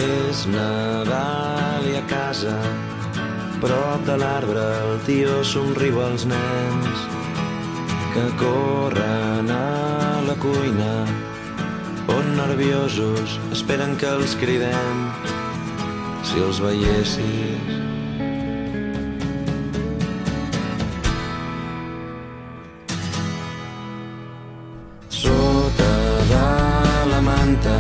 És Nadal i a casa, prop de l'arbre, el tio somriu als nens que corren a la cuina, on nerviosos esperen que els cridem. Si els veiessis. Sota de la manta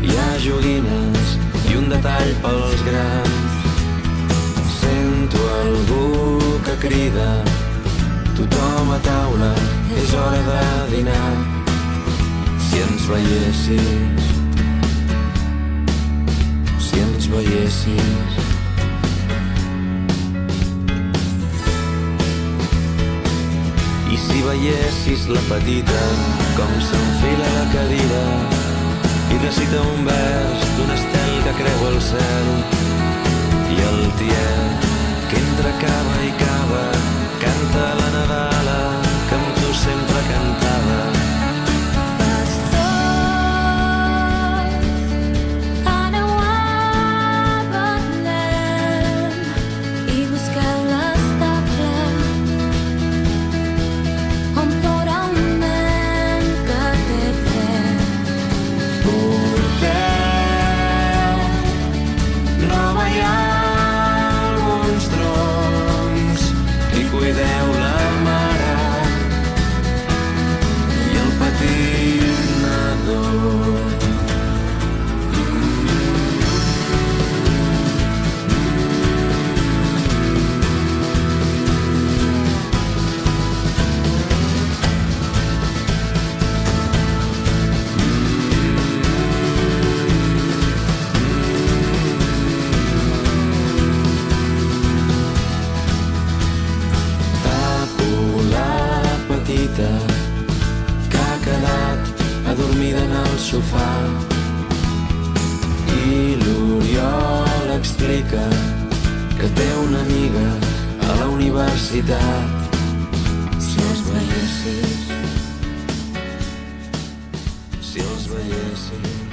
hi ha joguines i un detall pels grans. Sento algú que crida: tothom a taula, és hora de dinar. Si ens veiessis, si ens veiessis. I si veiessis la petita com s'enfila la cadira i recita un vers d'un estel que creu el cel, i el tiet que entre cava i cava canta la Nadala que amb tu sempre cantava. Cuideu la mare i el petit nadó. Que ha quedat adormida en el sofà i l'Oriol explica que té una amiga a la universitat. Si els veiessis, si els veiessis.